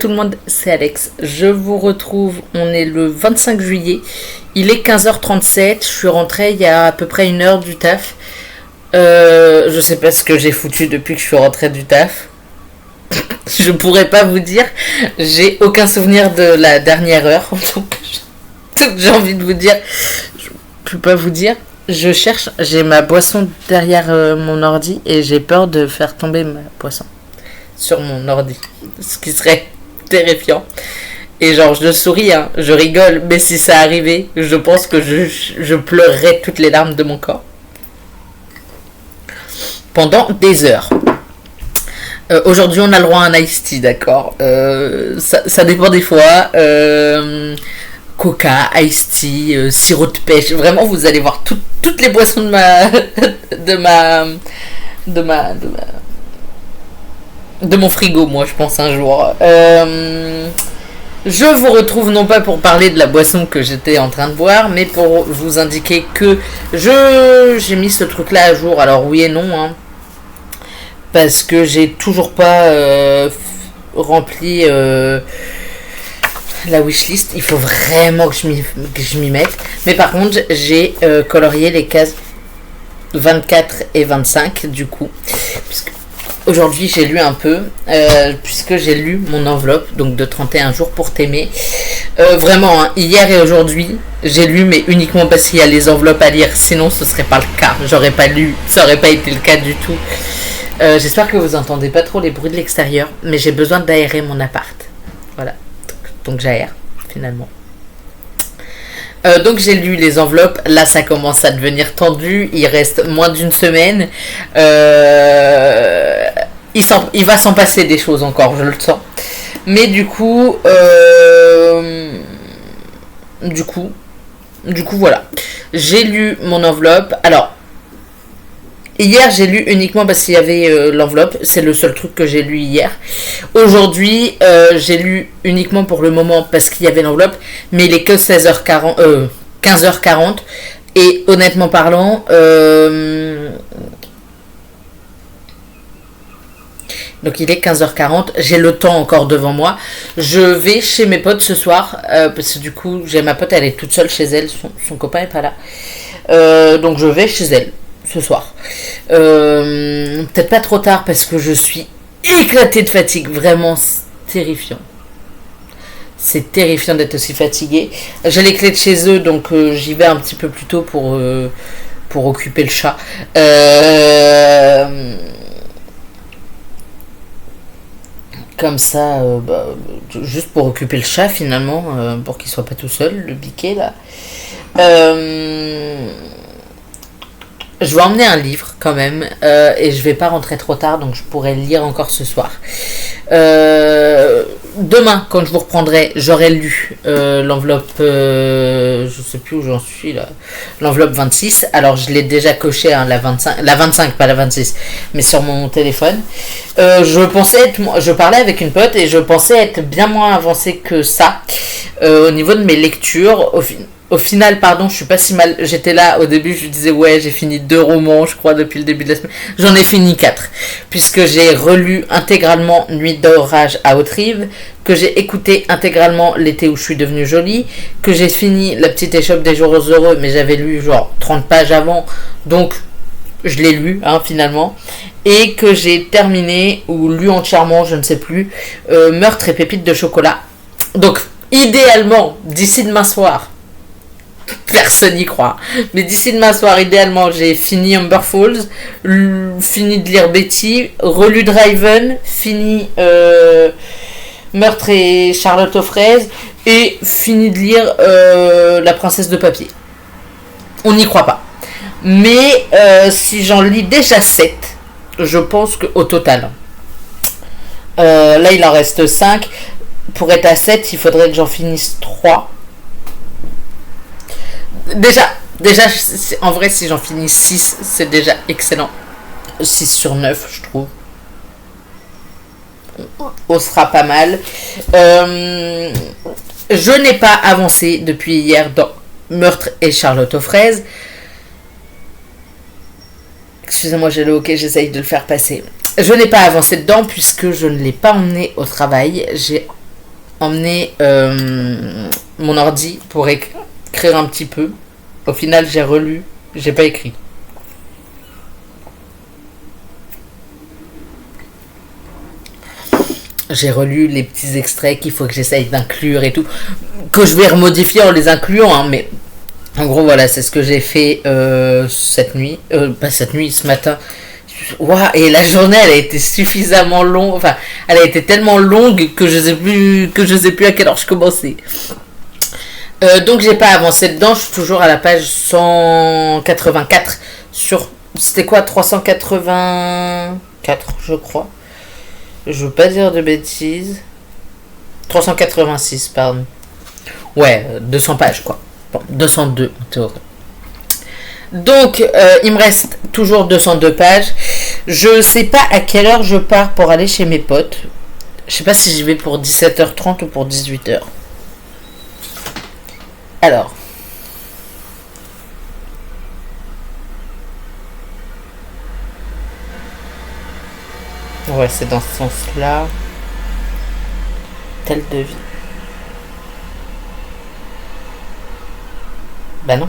Tout le monde, c'est Alex. Je vous retrouve, on est le 25 juillet. Il est 15h37, je suis rentrée il y a à peu près une heure du taf. Je sais pas ce que j'ai foutu depuis que je suis rentrée du taf. Je pourrais pas vous dire. J'ai aucun souvenir de la dernière heure. Donc j'ai envie de vous dire. Je peux pas vous dire. Je cherche, j'ai ma boisson derrière mon ordi et j'ai peur de faire tomber ma boisson sur mon ordi. Ce qui serait terrifiant. Et genre, je souris, hein, je rigole, mais si ça arrivait, je pense que je pleurerais toutes les larmes de mon corps. Pendant des heures. Aujourd'hui, on a le droit à un iced tea, d'accord. Ça dépend des fois. Coca, iced tea, sirop de pêche. Vraiment, vous allez voir toutes les boissons de mon frigo, moi, je pense, un jour. Je vous retrouve non pas pour parler de la boisson que j'étais en train de boire, mais pour vous indiquer que j'ai mis ce truc-là à jour. Alors oui et non, hein, parce que j'ai toujours pas rempli la wishlist. Il faut vraiment que je m'y mette. Mais par contre, j'ai colorié les cases 24 et 25 du coup, puisque aujourd'hui j'ai lu un peu, puisque j'ai lu mon enveloppe donc de 31 jours pour t'aimer. Vraiment, hein, hier et aujourd'hui j'ai lu, mais uniquement parce qu'il y a les enveloppes à lire, sinon ce serait pas le cas, j'aurais pas lu, ça aurait pas été le cas du tout. J'espère que vous entendez pas trop les bruits de l'extérieur, mais j'ai besoin d'aérer mon appart, voilà, donc j'aère finalement. Donc j'ai lu les enveloppes, là ça commence à devenir tendu, il reste moins d'une semaine, il va s'en passer des choses encore, je le sens. Mais du coup voilà, j'ai lu mon enveloppe. Alors hier j'ai lu uniquement parce qu'il y avait l'enveloppe, c'est le seul truc que j'ai lu hier. Aujourd'hui j'ai lu uniquement pour le moment parce qu'il y avait l'enveloppe, mais il est que 15h40 et honnêtement parlant donc il est 15h40, j'ai le temps encore devant moi. Je vais chez mes potes ce soir, parce que du coup j'ai ma pote, elle est toute seule chez elle, son copain est pas là, donc je vais chez elle ce soir. Peut-être pas trop tard parce que je suis éclatée de fatigue. Vraiment, c'est terrifiant. C'est terrifiant d'être aussi fatiguée. J'ai les clés de chez eux, donc j'y vais un petit peu plus tôt pour occuper le chat. Comme ça, juste pour occuper le chat finalement, pour qu'il soit pas tout seul, le biquet là. Je vais emmener un livre quand même, et je vais pas rentrer trop tard, donc je pourrai le lire encore ce soir. Demain, quand je vous reprendrai, j'aurai lu l'enveloppe, je sais plus où j'en suis là, l'enveloppe 26. Alors je l'ai déjà coché, hein, la 25, pas la 26, mais sur mon téléphone. Je parlais avec une pote et je pensais être bien moins avancée que ça au niveau de mes lectures. Au final, pardon, je suis pas si mal. J'étais là au début, je disais ouais, j'ai fini 2 romans, je crois, depuis le début de la semaine. J'en ai fini 4, puisque j'ai relu intégralement Nuit d'orage à Haute-Rive, que j'ai écouté intégralement L'été où je suis devenue jolie, que j'ai fini La petite échoppe des jours heureux, mais j'avais lu genre 30 pages avant, donc je l'ai lu, hein, finalement, et que j'ai terminé, ou lu entièrement, je ne sais plus, Meurtre et pépites de chocolat. Donc, idéalement, d'ici demain soir, personne n'y croit, mais d'ici demain soir, idéalement, j'ai fini Humber Falls, fini de lire Betty, relu Driven, fini Meurtre et Charlotte aux fraises, et fini de lire La princesse de papier. On n'y croit pas. Mais si j'en lis déjà 7, je pense qu'au total, là il en reste 5. Pour être à 7, il faudrait que j'en finisse 3. Déjà, en vrai, si j'en finis 6, c'est déjà excellent. 6 sur 9, je trouve. On sera pas mal. Je n'ai pas avancé depuis hier dans Meurtre et Charlotte aux fraises. Excusez-moi, j'ai le hoquet, j'essaye de le faire passer. Je n'ai pas avancé dedans puisque je ne l'ai pas emmené au travail. J'ai emmené mon ordi pour écrire un petit peu. Au final, j'ai relu, j'ai pas écrit. J'ai relu les petits extraits qu'il faut que j'essaye d'inclure et tout, que je vais remodifier en les incluant, hein, mais en gros, voilà, c'est ce que j'ai fait cette nuit, pas cette nuit, ce matin. Waouh, et la journée, elle a été suffisamment longue, enfin, elle a été tellement longue que je sais plus à quelle heure je commençais. Donc j'ai pas avancé dedans, je suis toujours à la page 184 sur, c'était quoi, 384 je crois. Je veux pas dire de bêtises. 386 pardon. Ouais, 200 pages quoi. Bon, 202 en théorie. Donc il me reste toujours 202 pages. Je sais pas à quelle heure je pars pour aller chez mes potes. Je sais pas si j'y vais pour 17h30 ou pour 18h. Alors. Ouais, c'est dans ce sens-là. Tel devis. Bah non.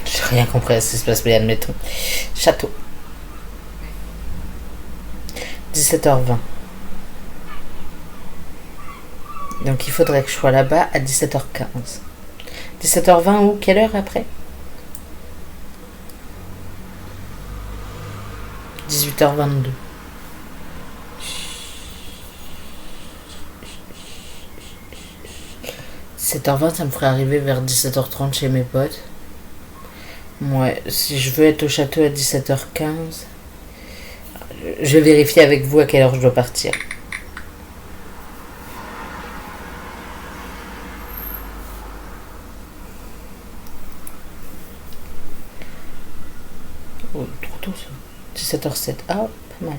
J'ai rien compris à ce qui se passe, mais admettons. Château. 17h20. Donc il faudrait que je sois là-bas à 17h15. 17h20 ou quelle heure après? 18h22. 17h20, ça me ferait arriver vers 17h30 chez mes potes. Ouais, si je veux être au château à 17h15, je vais vérifier avec vous à quelle heure je dois partir. Oh, trop tôt ça. 17h07. Ah, pas mal.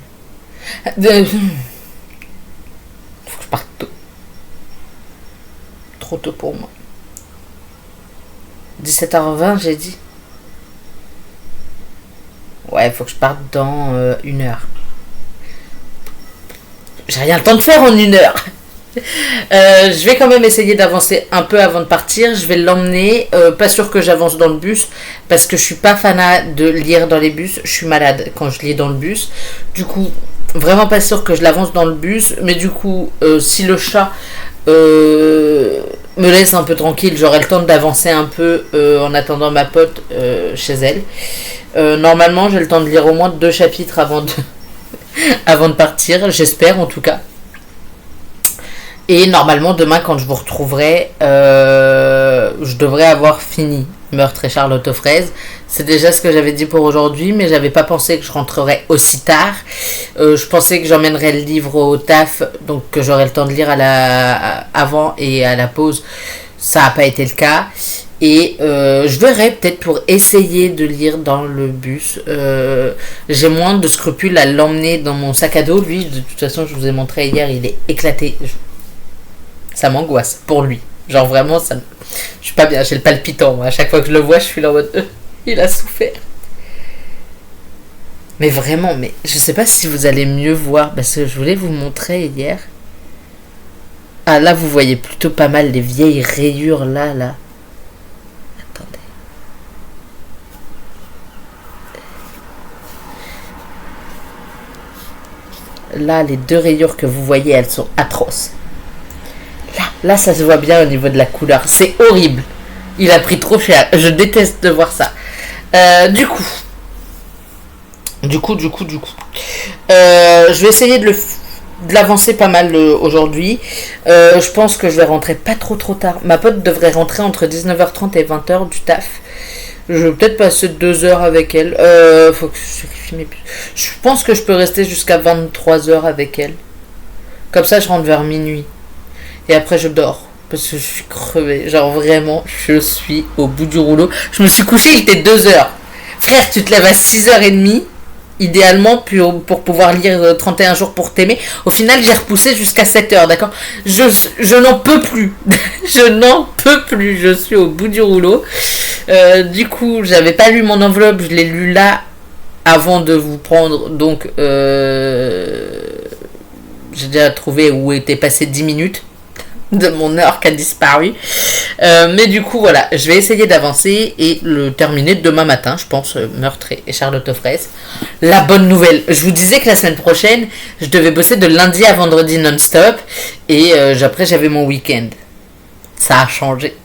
Faut que je parte tôt. Trop tôt pour moi. 17h20, j'ai dit. Ouais, faut que je parte dans 1 heure. J'ai rien le temps de faire en 1 heure. Je vais quand même essayer d'avancer un peu avant de partir. Je vais l'emmener. Pas sûr que j'avance dans le bus parce que je suis pas fanat de lire dans les bus. Je suis malade quand je lis dans le bus. Du coup, vraiment pas sûr que je l'avance dans le bus. Mais du coup, si le chat me laisse un peu tranquille, j'aurai le temps d'avancer un peu en attendant ma pote chez elle. Normalement, j'ai le temps de lire au moins 2 chapitres avant de partir. J'espère en tout cas. Et normalement, demain, quand je vous retrouverai, je devrais avoir fini Meurtre et Charlotte aux fraises. C'est déjà ce que j'avais dit pour aujourd'hui, mais j'avais pas pensé que je rentrerais aussi tard. Je pensais que j'emmènerais le livre au taf, donc que j'aurais le temps de lire avant et à la pause. Ça n'a pas été le cas. Et je verrai peut-être pour essayer de lire dans le bus. J'ai moins de scrupules à l'emmener dans mon sac à dos. Lui, de toute façon, je vous ai montré hier, il est éclaté. Ça m'angoisse pour lui. Genre vraiment, je suis pas bien, j'ai le palpitant. Moi. À chaque fois que je le vois, je suis là en mode il a souffert. Mais vraiment, mais je sais pas si vous allez mieux voir parce que je voulais vous montrer hier. Ah là, vous voyez plutôt pas mal les vieilles rayures là. Attendez. Là, les 2 rayures que vous voyez, elles sont atroces. Là, ça se voit bien au niveau de la couleur. C'est horrible. Il a pris trop cher. Je déteste de voir ça. Du coup. Je vais essayer de l'avancer pas mal aujourd'hui. Je pense que je vais rentrer pas trop tard. Ma pote devrait rentrer entre 19h30 et 20h du taf. Je vais peut-être passer 2 heures avec elle. Faut que je vérifie mes... Je pense que je peux rester jusqu'à 23h avec elle. Comme ça, je rentre vers minuit. Et après, je dors. Parce que je suis crevée. Genre, vraiment, je suis au bout du rouleau. Je me suis couché, il était 2h. Frère, tu te lèves à 6h30. Idéalement, pour pouvoir lire 31 jours pour t'aimer. Au final, j'ai repoussé jusqu'à 7h, d'accord? Je n'en peux plus. Je n'en peux plus. Je suis au bout du rouleau. Du coup, j'avais pas lu mon enveloppe, je l'ai lu là avant de vous prendre. Donc, j'ai déjà trouvé où était passé 10 minutes de mon heure qui a disparu. Mais du coup, voilà, je vais essayer d'avancer et le terminer demain matin, je pense, Meurtre et Charlotte aux fraises. La bonne nouvelle, je vous disais que la semaine prochaine, je devais bosser de lundi à vendredi non-stop et après j'avais mon week-end. Ça a changé.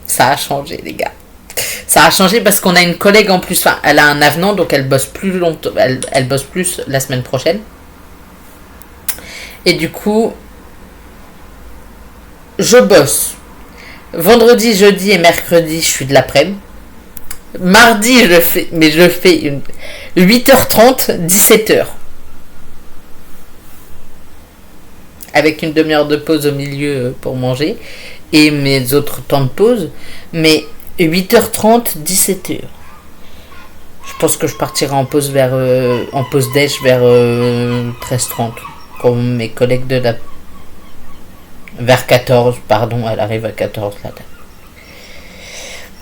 Ça a changé, les gars. Ça a changé parce qu'on a une collègue en plus, enfin, elle a un avenant, donc elle bosse plus longtemps, elle bosse plus la semaine prochaine. Et du coup, je bosse. Vendredi, jeudi et mercredi, je suis de l'après-midi. Mardi, je fais 8h30, 17h. Avec une demi-heure de pause au milieu pour manger. Et mes autres temps de pause. Mais 8h30, 17h. Je pense que je partirai en pause en pause déj vers 13h30. Comme mes collègues de la... Vers 14, pardon, elle arrive à 14 là.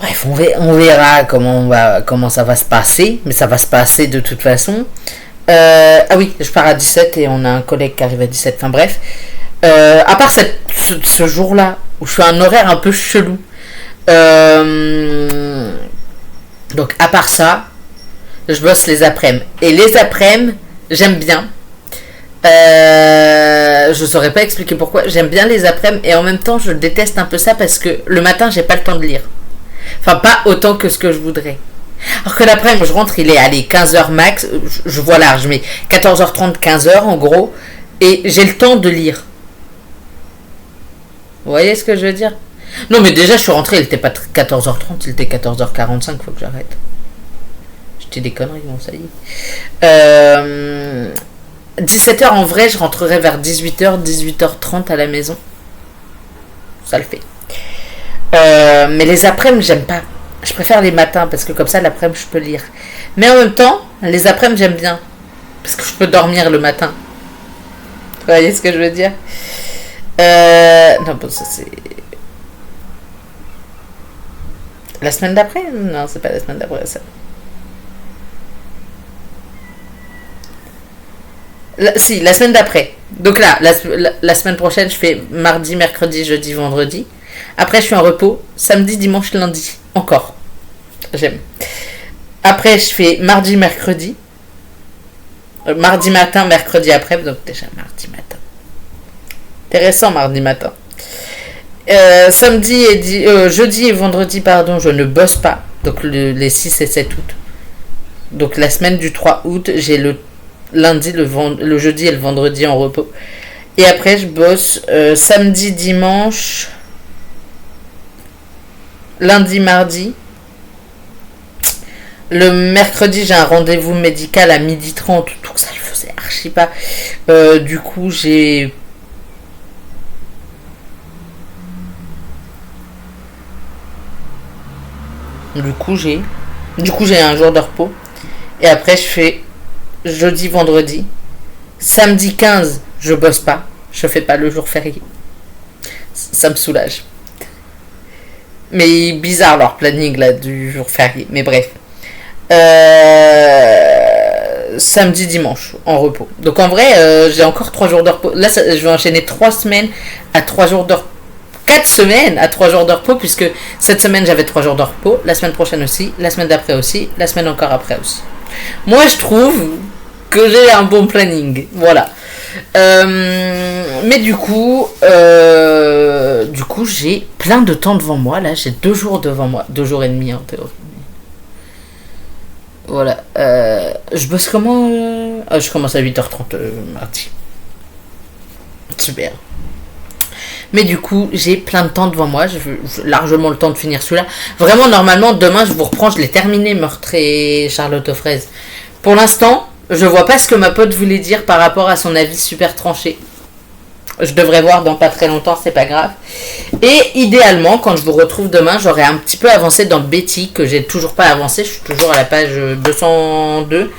Bref, on verra comment ça va se passer, mais ça va se passer de toute façon. Ah oui, je pars à 17 et on a un collègue qui arrive à 17, enfin bref. À part ce jour-là, où je fais un horaire un peu chelou. Donc à part ça, je bosse les après-midi. Et les après-midi, j'aime bien. Je saurais pas expliquer pourquoi. J'aime bien les après-midi et en même temps je déteste un peu ça parce que le matin j'ai pas le temps de lire. Enfin pas autant que ce que je voudrais. Alors que l'après-midi je rentre, il est allez 15h max, je vois large mais 14h30 15h en gros et j'ai le temps de lire. Vous voyez ce que je veux dire? Non mais déjà je suis rentré, il était pas 14h30, il était 14h45, faut que j'arrête. J'étais des conneries, bon ça y est. 17h en vrai, je rentrerai vers 18h, 18h30 à la maison. Ça le fait. Mais les après-midi, j'aime pas. Je préfère les matins parce que comme ça, l'après-midi, je peux lire. Mais en même temps, les après-midi, j'aime bien. Parce que je peux dormir le matin. Vous voyez ce que je veux dire? Non, bon, ça c'est... La semaine d'après? Non, c'est pas la semaine d'après, ça. Si, la semaine d'après. Donc là, la semaine prochaine, je fais mardi, mercredi, jeudi, vendredi. Après, je suis en repos. Samedi, dimanche, lundi. Encore. J'aime. Après, je fais mardi, mercredi. Mardi matin, mercredi après. Donc déjà, mardi matin. Intéressant, mardi matin. Jeudi et vendredi, pardon, je ne bosse pas. Donc les 6 et 7 août. Donc la semaine du 3 août, j'ai le lundi, le jeudi et le vendredi en repos. Et après, je bosse samedi, dimanche, lundi, mardi. Le mercredi, j'ai un rendez-vous médical à 12h30. Donc ça, je faisais archi pas. Du coup, j'ai... Du coup, j'ai un jour de repos. Et après, je fais jeudi, vendredi. Samedi 15, je bosse pas. Je fais pas le jour férié. Ça me soulage. Mais bizarre leur planning là du jour férié. Mais bref. Samedi, dimanche, en repos. Donc en vrai, j'ai encore 3 jours de repos. Là, je vais enchaîner 3 semaines à 3 jours de repos. 4 semaines à 3 jours de repos, puisque cette semaine j'avais 3 jours de repos, la semaine prochaine aussi, la semaine d'après aussi, la semaine encore après aussi. Moi je trouve que j'ai un bon planning, voilà. Mais du coup j'ai plein de temps devant moi, là j'ai 2 jours devant moi, 2 jours et demi en théorie. Voilà. Je bosse comment je commence à 8h30 mardi. Super. Mais du coup, j'ai plein de temps devant moi. J'ai largement le temps de finir celui-là. Vraiment, normalement, demain, je vous reprends. Je l'ai terminé, Meurtre et Charlotte aux fraises. Pour l'instant, je vois pas ce que ma pote voulait dire par rapport à son avis super tranché. Je devrais voir dans pas très longtemps, c'est pas grave. Et idéalement, quand je vous retrouve demain, j'aurai un petit peu avancé dans Betty, que j'ai toujours pas avancé. Je suis toujours à la page 202.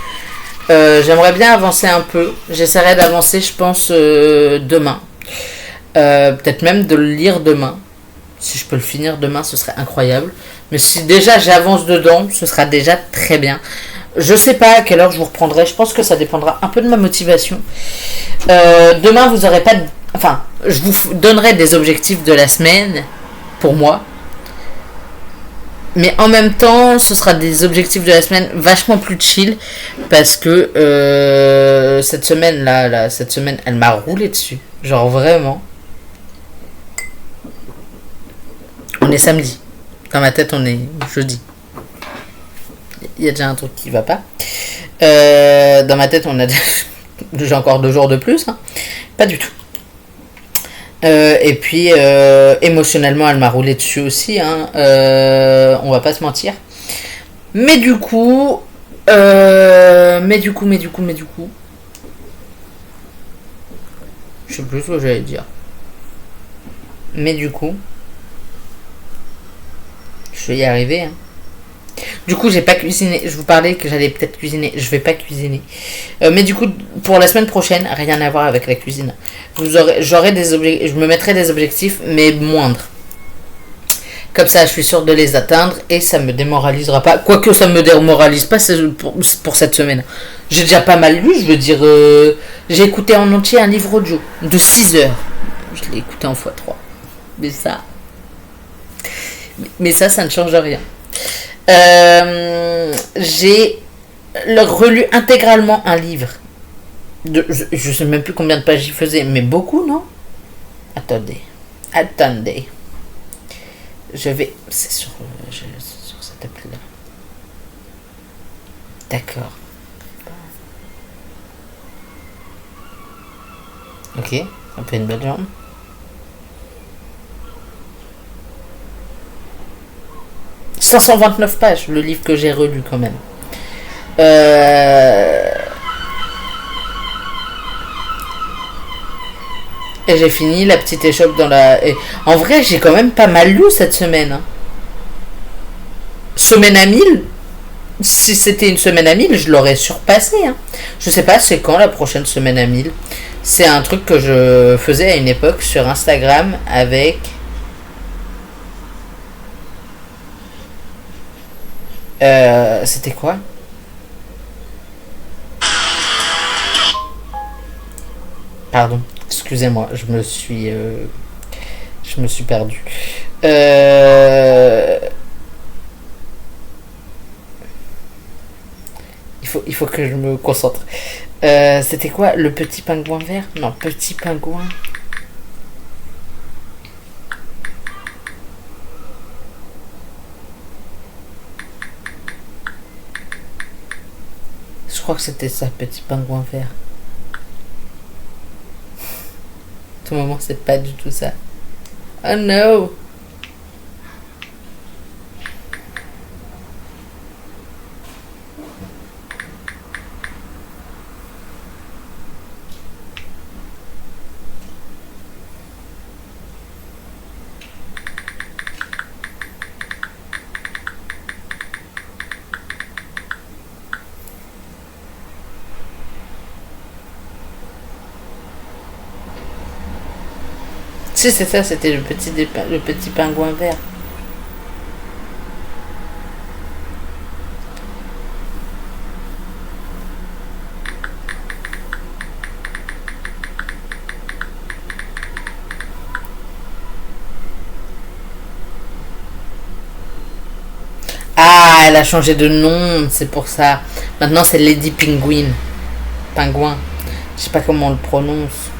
J'aimerais bien avancer un peu. J'essaierai d'avancer, je pense, demain. Peut-être même de le lire demain. Si je peux le finir demain, ce serait incroyable. Mais si déjà j'avance dedans, ce sera déjà très bien. Je sais pas à quelle heure je vous reprendrai. Je pense que ça dépendra un peu de ma motivation. Demain, vous aurez pas. Enfin, je vous donnerai des objectifs de la semaine pour moi. Mais en même temps, ce sera des objectifs de la semaine vachement plus chill parce que cette semaine là, cette semaine, elle m'a roulé dessus. Genre vraiment. On est samedi. Dans ma tête, on est jeudi. Il y a déjà un truc qui va pas. Dans ma tête, on a j'ai encore 2 jours de plus. Hein. Pas du tout. Et puis, émotionnellement, elle m'a roulé dessus aussi. Hein. On va pas se mentir. Mais du coup... mais du coup... Je sais plus ce que j'allais dire. Mais du coup... Je vais y arriver. Hein. Du coup, j'ai pas cuisiné. Je vous parlais que j'allais peut-être cuisiner. Je vais pas cuisiner. Mais du coup, pour la semaine prochaine, rien à voir avec la cuisine. J'aurai des objectifs. Je me mettrai des objectifs, mais moindres. Comme ça, je suis sûr de les atteindre et ça me démoralisera pas. Quoique ça me démoralise pas pour cette semaine. J'ai déjà pas mal lu. Je veux dire, j'ai écouté en entier un livre audio de 6 heures. Je l'ai écouté en x3. Mais ça ne change rien. J'ai relu intégralement un livre. Je sais même plus combien de pages il faisait, mais beaucoup, non? Attendez. Je vais. C'est sur cette appli-là. D'accord. Ok, ça fait une belle jambe. 529 pages, le livre que j'ai relu quand même. Et j'ai fini la petite échoppe dans la... Et en vrai, j'ai quand même pas mal lu cette semaine. Hein. Semaine à 1000. Si c'était une semaine à 1000, je l'aurais surpassé. Hein. Je sais pas c'est quand la prochaine semaine à 1000. C'est un truc que je faisais à une époque sur Instagram avec... c'était quoi? Pardon, excusez-moi, je me suis perdu. Il faut que je me concentre. C'était quoi? Le petit pingouin vert? Non, petit pingouin. Je crois que c'était ça, petit pingouin vert. Tout moment, c'est pas du tout ça. Oh no! Si, c'est ça, c'était le petit pingouin vert. Ah, elle a changé de nom, c'est pour ça. Maintenant, c'est Lady Penguin. Pingouin. Je sais pas comment on le prononce.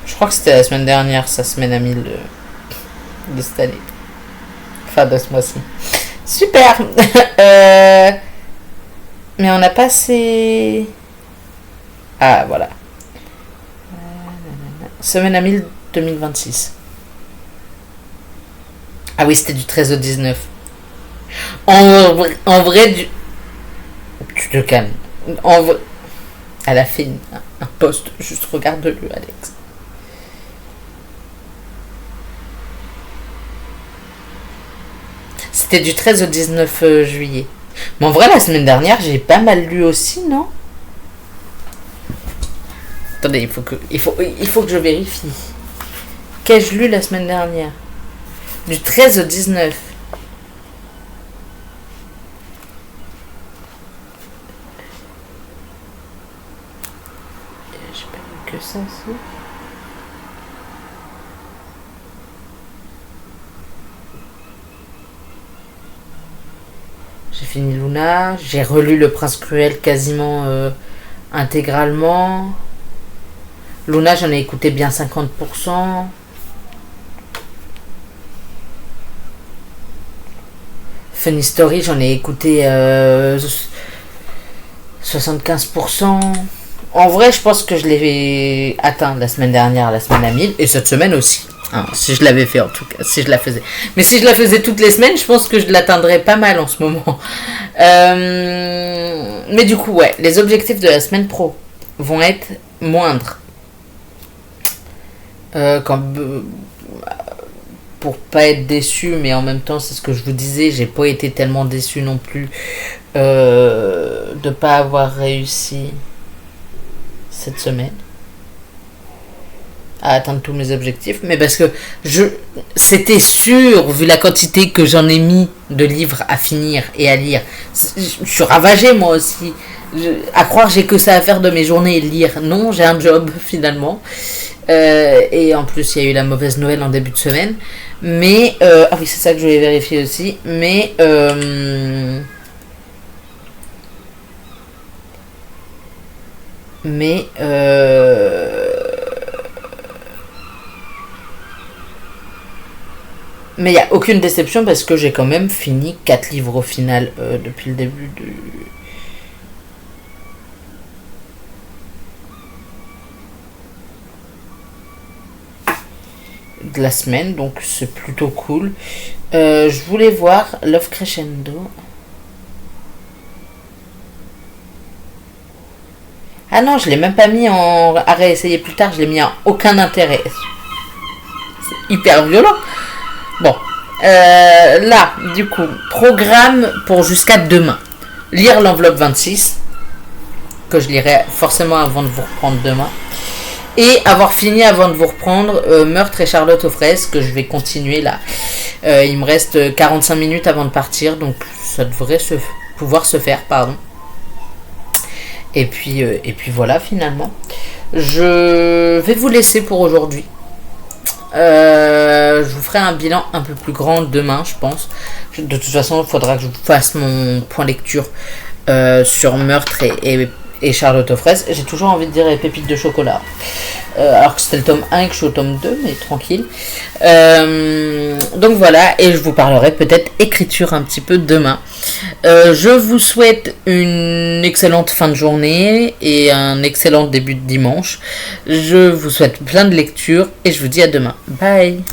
Je crois que c'était la semaine dernière, sa semaine à 1000 de cette année. Enfin, de ce mois-ci. Super. Mais on a passé... Ah, voilà. Semaine à 1000 2026. Ah oui, c'était du 13 au 19. En vrai du... Tu te calmes. En vrai... Elle a fait un post. Juste regarde-le, Alex. C'était du 13 au 19 juillet. Mais en vrai, la semaine dernière, j'ai pas mal lu aussi, non? Attendez, il faut que je vérifie. Qu'ai-je lu la semaine dernière? Du 13 au 19. J'ai pas lu que ça aussi. J'ai fini Luna. J'ai relu Le Prince Cruel quasiment intégralement. Luna, j'en ai écouté bien 50%. Funny Story, j'en ai écouté 75%. En vrai, je pense que je l'ai atteint la semaine dernière, la semaine à 1000, et cette semaine aussi. Hein, si je l'avais fait en tout cas, si je la faisais. Mais si je la faisais toutes les semaines, je pense que je l'atteindrais pas mal en ce moment. Mais du coup, ouais, les objectifs de la semaine pro vont être moindres. Quand, pour pas être déçu, mais en même temps, c'est ce que je vous disais, j'ai pas été tellement déçu non plus de pas avoir réussi cette semaine à atteindre tous mes objectifs, mais parce que c'était sûr, vu la quantité que j'en ai mis de livres à finir et à lire. Je suis ravagée moi aussi. À croire j'ai que ça à faire de mes journées et lire. Non, j'ai un job finalement. Et en plus, il y a eu la mauvaise Noël en début de semaine. Mais, ah oui, c'est ça que je voulais vérifier aussi. Mais il n'y a aucune déception parce que j'ai quand même fini 4 livres au final depuis le début de la semaine, donc c'est plutôt cool. Je voulais voir Love Crescendo. Ah non, je l'ai même pas mis à réessayer plus tard, je l'ai mis en aucun intérêt. C'est hyper violent. Bon, là, du coup, programme pour jusqu'à demain. Lire l'enveloppe 26, que je lirai forcément avant de vous reprendre demain. Et avoir fini avant de vous reprendre Meurtre et Charlotte aux fraises, que je vais continuer là. Il me reste 45 minutes avant de partir, donc ça devrait pouvoir se faire, pardon. Et puis voilà, finalement. Je vais vous laisser pour aujourd'hui. Je vous ferai un bilan un peu plus grand demain, je pense. De toute façon, il faudra que je fasse mon point lecture sur Meurtre et Charlotte aux fraises. J'ai toujours envie de dire les pépites de chocolat. Alors que c'était le tome 1 et que je suis au tome 2, mais tranquille. Donc voilà, et je vous parlerai peut-être écriture un petit peu demain. Je vous souhaite une excellente fin de journée et un excellent début de dimanche. Je vous souhaite plein de lectures et je vous dis à demain. Bye!